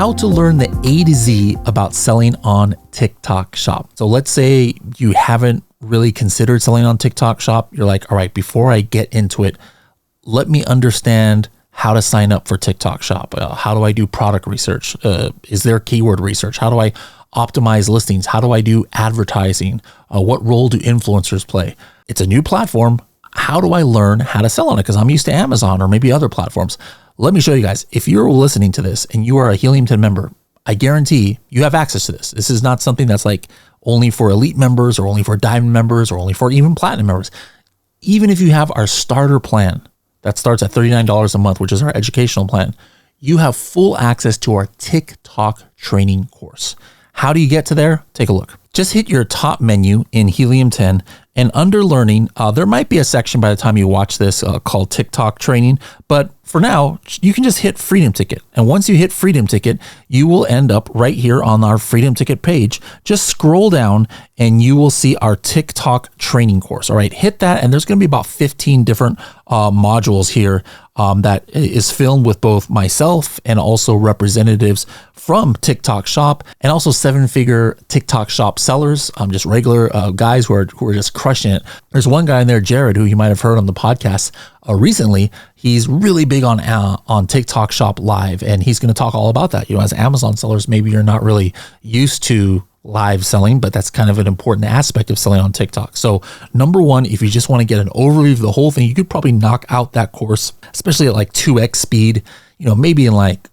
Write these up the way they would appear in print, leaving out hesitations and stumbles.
how to learn the A to Z about selling on TikTok Shop. So let's say you haven't really considered selling on TikTok Shop. You're like, all right, before I get into it, let me understand how to sign up for TikTok Shop. How do I do product research? Is there keyword research? How do I optimize listings? How do I do advertising? What role do influencers play? It's a new platform. How do I learn how to sell on it? Because I'm used to Amazon or maybe other platforms. Let me show you guys. If you're listening to this and you are a Helium 10 member, I guarantee you have access to this. This is not something that's like only for elite members or only for diamond members or only for even platinum members. Even if you have our starter plan that starts at $39 a month, which is our educational plan, you have full access to our TikTok training course. How do you get to there? Take a look. Just hit your top menu in Helium 10 and under learning, there might be a section by the time you watch this called TikTok training. But for now, you can just hit Freedom Ticket. And once you hit Freedom Ticket, you will end up right here on our Freedom Ticket page. Just scroll down and you will see our TikTok training course. All right, hit that. And there's going to be about 15 different modules here that is filmed with both myself and also representatives from TikTok Shop and also 7-figure TikTok Shop sellers, just regular guys who are just crushing it. There's one guy in there, Jared, who you might have heard on the podcast recently. He's really big on TikTok Shop Live, and he's going to talk all about that. You know, as Amazon sellers, maybe you're not really used to live selling, but that's kind of an important aspect of selling on TikTok. So number one, if you just want to get an overview of the whole thing, you could probably knock out that course, especially at like 2x speed, you know, maybe in like,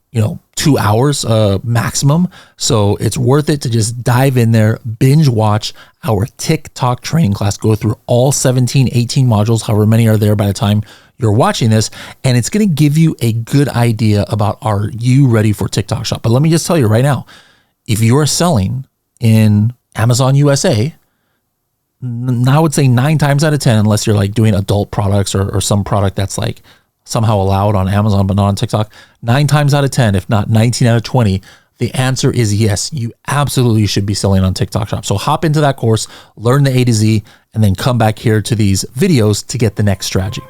2 hours maximum. So it's worth it to just dive in there, binge watch our TikTok training class, go through all 17, 18 modules, however many are there by the time you're watching this. And it's going to give you a good idea about, are you ready for TikTok Shop? But let me just tell you right now, if you are selling in Amazon USA, I would say 9 times out of 10, unless you're like doing adult products or some product that's like somehow allowed on Amazon but not on TikTok, 9 times out of 10, if not 19 out of 20, the answer is yes, you absolutely should be selling on TikTok Shop. So hop into that course, learn the A to Z, and then come back here to these videos to get the next strategy.